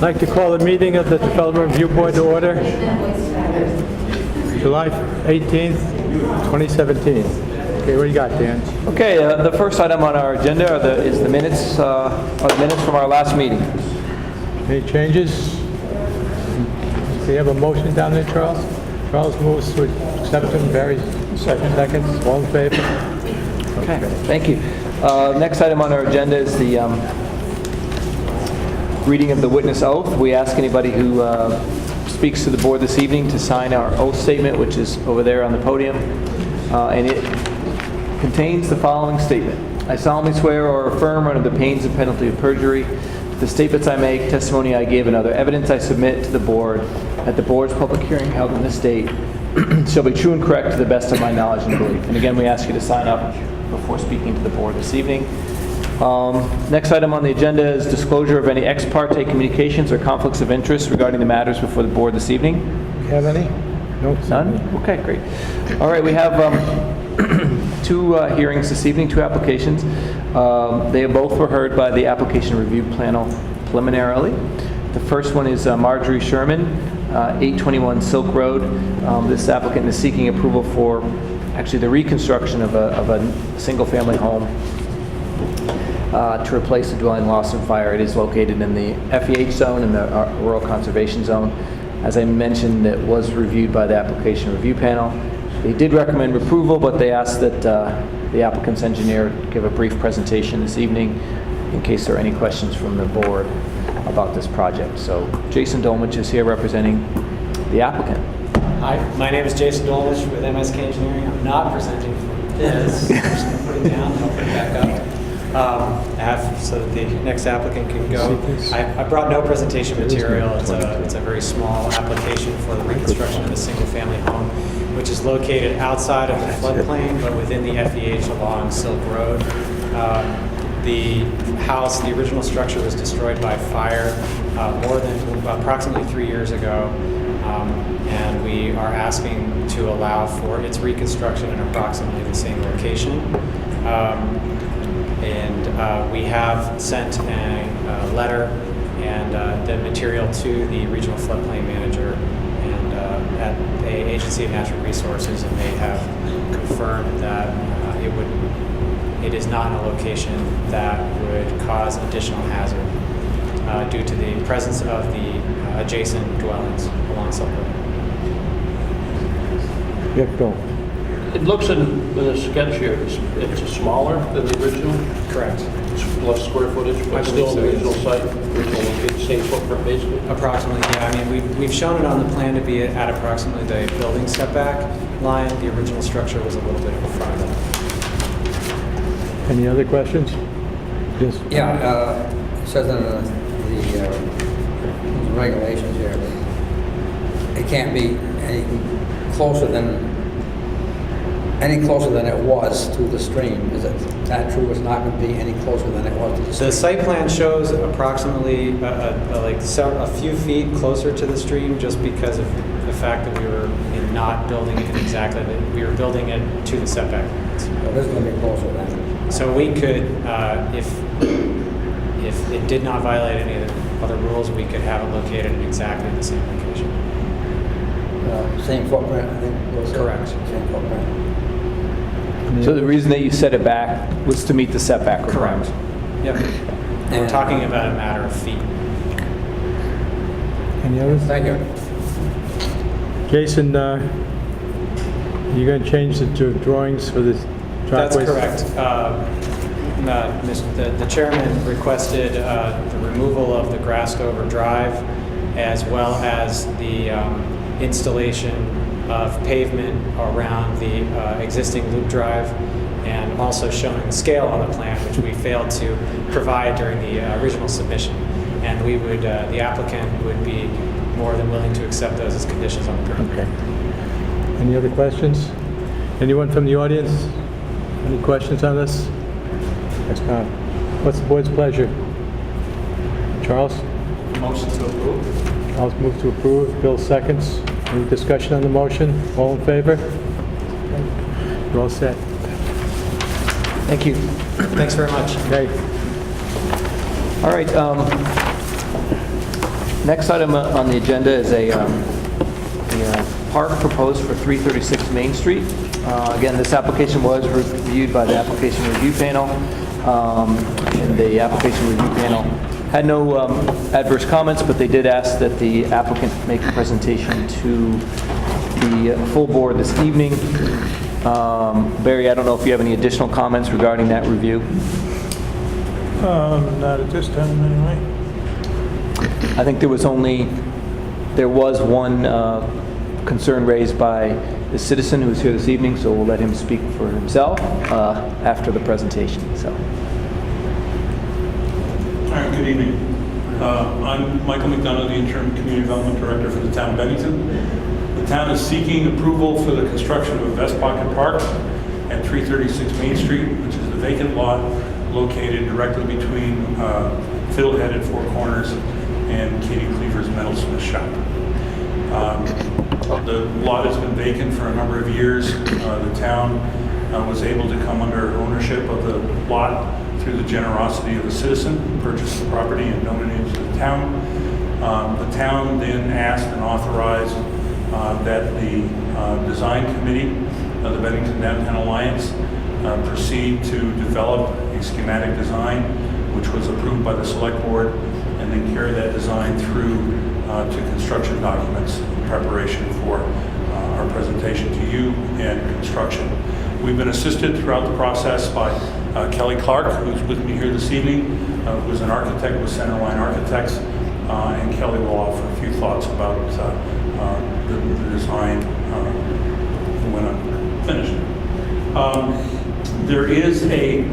like to call the meeting of the Development Review Board to order. July 18th, 2017. Okay, what do you got, Dan? Okay, the first item on our agenda is the minutes from our last meeting. Any changes? Do you have a motion down there, Charles? Charles moves to accept them. Barry seconds. All in favor? Okay, thank you. Next item on our agenda is the reading of the witness oath. We ask anybody who speaks to the board this evening to sign our oath statement, which is over there on the podium. And it contains the following statement. I solemnly swear or affirm under the pains and penalty of perjury that the statements I make, testimony I give, and other evidence I submit to the board at the board's public hearing held in this date shall be true and correct to the best of my knowledge and belief. And again, we ask you to sign up before speaking to the board this evening. Next item on the agenda is disclosure of any ex parte communications or conflicts of interest regarding the matters before the board this evening. You have any? Nope. None? Okay, great. All right, we have two hearings this evening, two applications. They both were heard by the application review panel preliminarily. The first one is Marjorie Sherman, 821 Silk Road. This applicant is seeking approval for actually the reconstruction of a single-family home to replace the dwelling lost in fire. It is located in the FEH zone and the Rural Conservation Zone. As I mentioned, it was reviewed by the application review panel. They did recommend approval, but they asked that the applicant's engineer give a brief presentation this evening in case there are any questions from the board about this project. So Jason Dolmich is here representing the applicant. Hi, my name is Jason Dolmich with MSK Engineering. I'm not presenting for this. I'm just going to put it down and I'll put it back up. So that the next applicant can go. I brought no presentation material. It's a very small application for the reconstruction of a single-family home, which is located outside of the floodplain, but within the FEH along Silk Road. The house, the original structure, was destroyed by fire approximately 3 years ago, and we are asking to allow for its reconstruction in approximately the same location. We have sent a letter and the material to the regional floodplain manager and at the Agency of Natural Resources, and they have confirmed that it is not in a location that would cause additional hazard due to the presence of the adjacent dwellings along Silk Road. Yeah, go. It looks in the sketch here, it's smaller than the original. Correct. It's less square footage, but still the original site, same footprint basically. Approximately, yeah. I mean, we've shown it on the plan to be at approximately the building setback line. The original structure was a little bit in front of it. Any other questions? Yes. Yeah, it says in the regulations here, it can't be any closer than it was to the stream. Is that true? It's not going to be any closer than it was to the stream? The site plan shows approximately a few feet closer to the stream, just because of the fact that we were not building it exactly. We were building it to the setback limits. So it is going to be closer then. So we could, if it did not violate any of the other rules, we could have it located in exactly the same location. Same footprint, I think. Was it? Correct. Same footprint. So the reason that you set it back was to meet the setback requirements. Yep. And we're talking about a matter of feet. Any others? Thank you. Jason, you're going to change the drawings for this driveway? That's correct. The chairman requested the removal of the grassed over drive, as well as the installation of pavement around the existing loop drive, and also showing the scale on the plan, which we failed to provide during the original submission. And we would, the applicant would be more than willing to accept those as conditions on the permit. Okay. Any other questions? Anyone from the audience? Any questions on this? Yes, not. What's the board's pleasure? Charles? Motion to approve. Charles moves to approve. Bill seconds. Any discussion on the motion? All in favor? You're all set. Thank you. Thanks very much. Okay. All right. Next item on the agenda is a park proposed for 336 Main Street. Again, this application was reviewed by the application review panel, and the application review panel had no adverse comments, but they did ask that the applicant make a presentation to the full board this evening. Barry, I don't know if you have any additional comments regarding that review. Not at this time, anyway. I think there was one concern raised by the citizen who's here this evening, so we'll let him speak for himself after the presentation. So, All right, good evening. I'm Michael McDonough, the interim community development director for the town of Bennington. The town is seeking approval for the construction of a Vest Pocket Park at 336 Main Street, which is the vacant lot located directly between Fiddlehead at Four Corners and Katie Cleaver's Metalsmith Shop. The lot has been vacant for a number of years. The town was able to come under ownership of the lot through the generosity of a citizen who purchased the property and donated it to the town. The town then asked and authorized that the design committee of the Bennington Downtown Alliance proceed to develop a schematic design, which was approved by the select board, and then carry that design through to construction documents in preparation for our presentation to you and construction. We've been assisted throughout the process by Kelly Clark, who's with me here this evening, who's an architect with Centerline Architects, and Kelly will offer a few thoughts about the design when I'm finished. There is a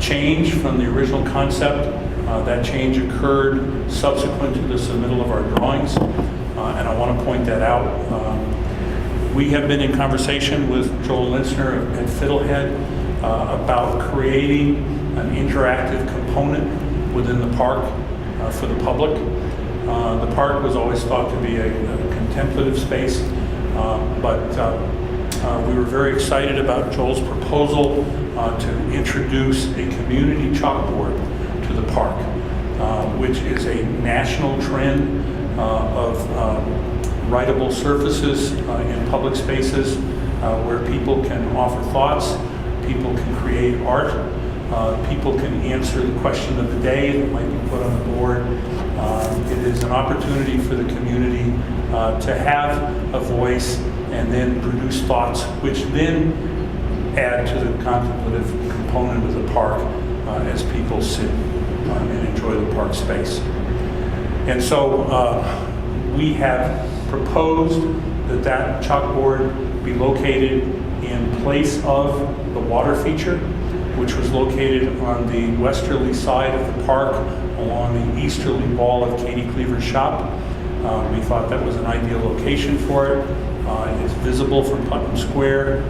change from the original concept. That change occurred subsequent to the submittal of our drawings, and I want to point that out. We have been in conversation with Joel Linsner at Fiddlehead about creating an interactive component within the park for the public. The park was always thought to be a contemplative space, but we were very excited about Joel's proposal to introduce a community chalkboard to the park, which is a national trend of writable surfaces in public spaces where people can offer thoughts, people can create art, people can answer the question of the day that might be put on the board. It is an opportunity for the community to have a voice and then produce thoughts, which then add to the contemplative component of the park as people sit and enjoy the park space. And so we have proposed that chalkboard be located in place of the water feature, which was located on the westerly side of the park along the easterly wall of Katie Cleaver's shop. We thought that was an ideal location for it. It's visible from Putnam Square.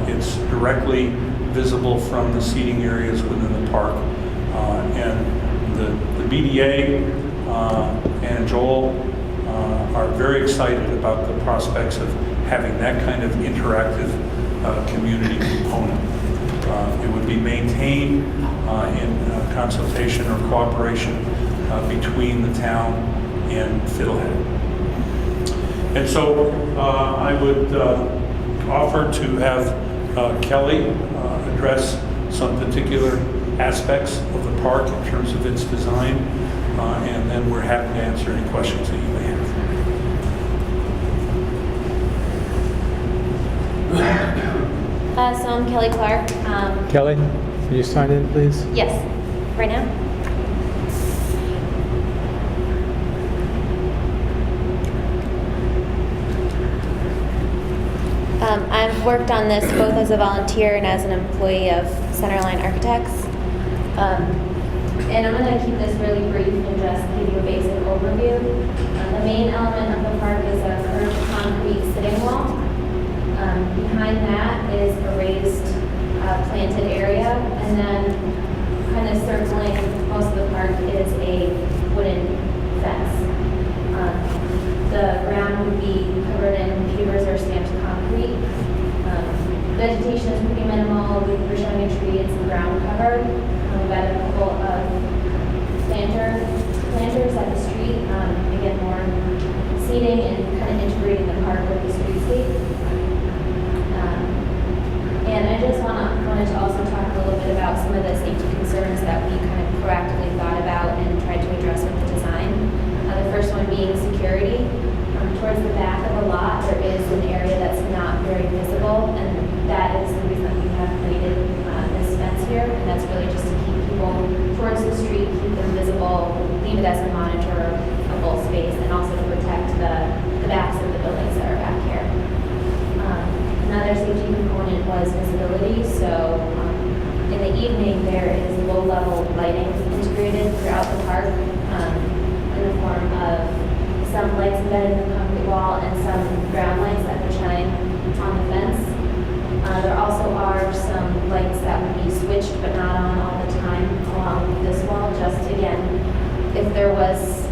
It's directly visible from the seating areas within the park. And the BDA and Joel are very excited about the prospects of having that kind of interactive community component. It would be maintained in consultation or cooperation between the town and Fiddlehead. And so I would offer to have Kelly address some particular aspects of the park in terms of its design, and then we're happy to answer any questions that you may have. So I'm Kelly Clark. Kelly, can you sign in, please? Yes, right now. I've worked on this both as a volunteer and as an employee of Centerline Architects. And I'm going to keep this really brief and just give you a basic overview. The main element of the park is a curved concrete sitting wall. Behind that is a raised planted area, and then kind of circling most of the park is a wooden fence. The ground would be covered in pavers or stamped concrete. Vegetation is pretty minimal. We're showing a tree and some ground cover. We've got a couple of planters at the street and get more seating and kind of integrating the park with the streetscape. And I just wanted to also talk a little bit about some of the safety concerns that we kind of proactively thought about and tried to address with the design. The first one being security. Towards the back of the lot, there is an area that's not very visible, and that is the reason that we have created this fence here, and that's really just to keep people towards the street, keep them visible, leave it as a monitorable space, and also to protect the backs of the buildings that are back here. Another safety component was visibility, so in the evening there is low-level lighting integrated throughout the park in the form of some lights embedded in the concrete wall and some ground lights that would shine on the fence. There also are some lights that would be switched but not on all the time along this wall, just again, if there was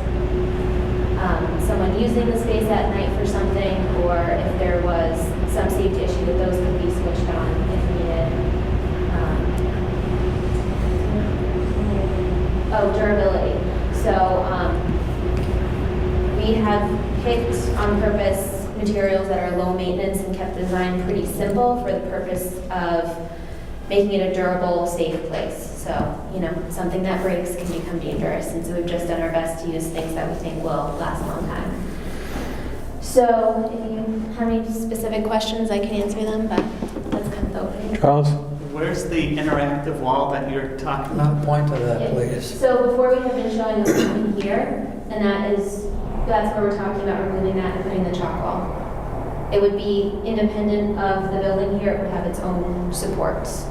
someone using the space at night for something, or if there was some safety issue, that those could be switched on if needed. Durability. So we have picked on purpose materials that are low maintenance and kept the design pretty simple for the purpose of making it a durable, safe place. So, something that breaks can become dangerous, and so we've just done our best to use things that we think will last a long time. So, if you have any specific questions, I can answer them, but that's kind of the opening. Charles? Where's the interactive wall that you're talking about? Point to that, please. So before we have been showing the one here, and that's where we're talking about removing that and putting the chalk wall. It would be independent of the building here, it would have its own supports.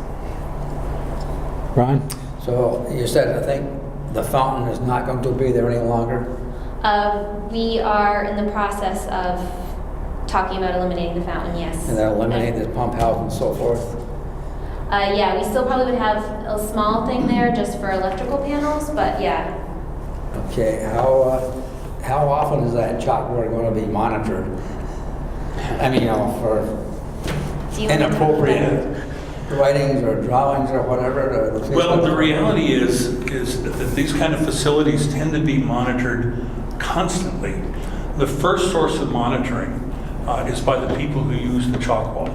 Ron? So you said, I think, the fountain is not going to be there any longer? We are in the process of talking about eliminating the fountain, yes. And then eliminate the pump house and so forth? Yeah, we still probably would have a small thing there just for electrical panels, but yeah. Okay, how often is that chalkboard going to be monitored? I mean, for Do you want to talk about inappropriate writings or drawings or whatever? the police Well, the department- reality is that these kind of facilities tend to be monitored constantly. The first source of monitoring is by the people who use the chalk wall.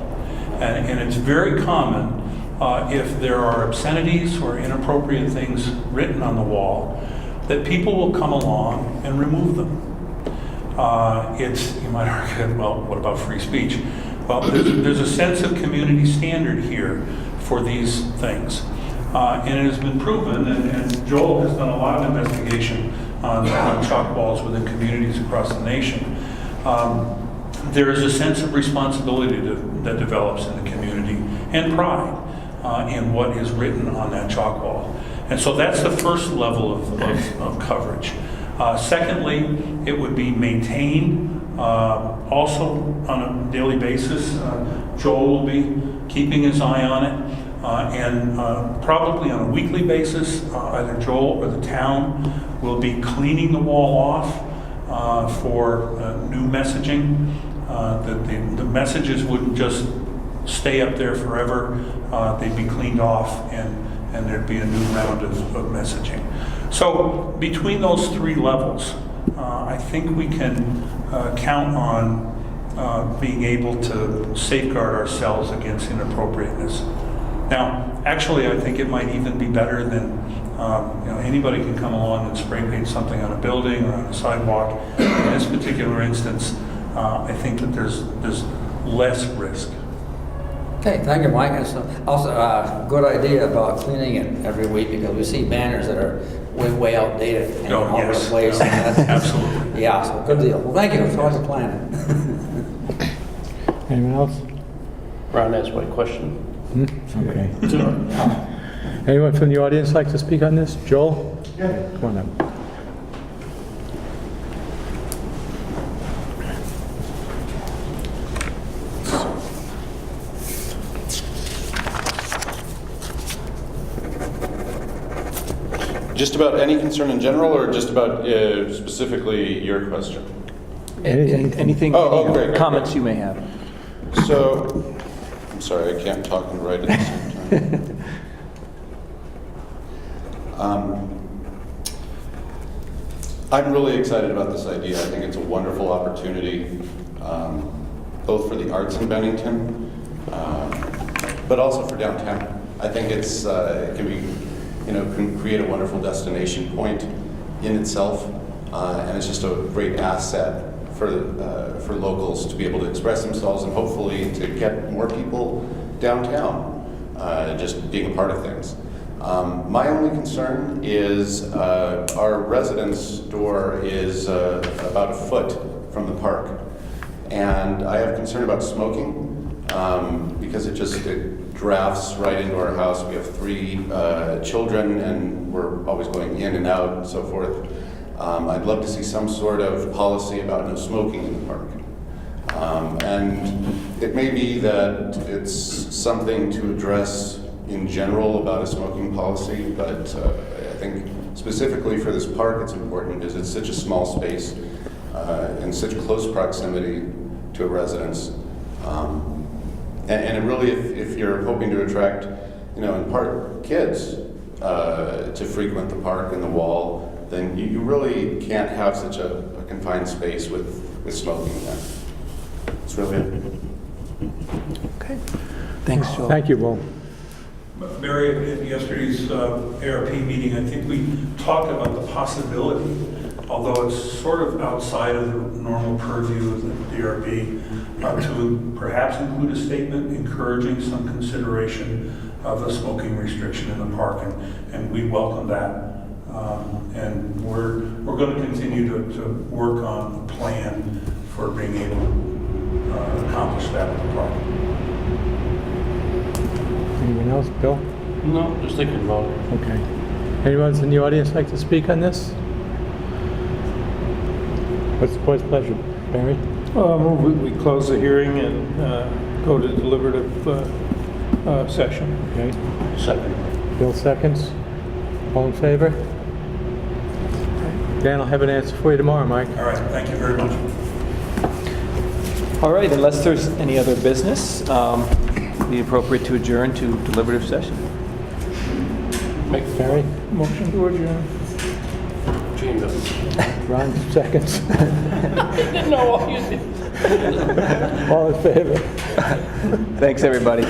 And it's very common if there are obscenities or inappropriate things written on the wall, that people will come along and remove them. You might argue, well, what about free speech? Well, there's a sense of community standard here for these things. And it has been proven, and Joel has done a lot of investigation on chalk walls within communities across the nation. There is a sense of responsibility that develops in the community, and pride in what is written on that chalk wall. And so that's the first level of coverage. Secondly, it would be maintained also on a daily basis. Joel will be keeping his eye on it, and probably on a weekly basis, either Joel or the town will be cleaning the wall off for new messaging. The messages wouldn't just stay up there forever. They'd be cleaned off, and there'd be a new round of messaging. So between those three levels, I think we can count on being able to safeguard ourselves against inappropriateness. Now, actually, I think it might even be better than anybody can come along and spray paint something on a building or on a sidewalk. In this particular instance, I think that there's less risk. Okay, thank you, Mike. It's also a good idea about cleaning it every week, because we see banners that are way outdated and all over the place. No, and that's- absolutely. Yeah, so good deal. Well, thank you. It's hard to plan. Anyone else? Ron asked my question. Okay. Anyone from the audience like to speak on this? Joel? Yeah. Come on up. Just about any concern in general, or just about specifically your question? Anything, Oh, great. comments you may have. So, I'm sorry, I can't talk and write at the same time. I'm really excited about this idea. I think it's a wonderful opportunity, both for the arts in Bennington, but also for downtown. I think it can be, can create a wonderful destination point in itself, and it's just a great asset for locals to be able to express themselves and hopefully to get more people downtown, just being a part of things. My only concern is our residence door is about a foot from the park, and I have concern about smoking because it drafts right into our house. We have 3 children, and we're always going in and out and so forth. I'd love to see some sort of policy about no smoking in the park. And it may be that it's something to address in general about a smoking policy, but I think specifically for this park it's important because it's such a small space in such close proximity to a residence. And it really, if you're hoping to attract, in part kids to frequent the park and the wall, then you really can't have such a confined space with smoking there. That's really it. Okay. Thanks, Joel. Thank you, Will. Mary, at yesterday's ARP meeting, I think we talked about the possibility, although it's sort of outside of the normal purview of the DRB, to perhaps include a statement encouraging some consideration of a smoking restriction in the park, and we welcome that. And we're going to continue to work on a plan for being able to accomplish that in the park. Anyone else? Bill? No, just thinking about it. Okay. Anyone in the audience like to speak on this? What's the board's pleasure? Barry? We close the hearing and go to deliberative session. Okay. Second. Bill seconds. All in favor? Dan, I'll have an answer for you tomorrow, Mike. All right, thank you very much. All right, unless there's any other business, be appropriate to adjourn to deliberative session. Barry? Motion to adjourn. Gene doesn't. Ron seconds. No, you didn't. All in favor? Thanks, everybody.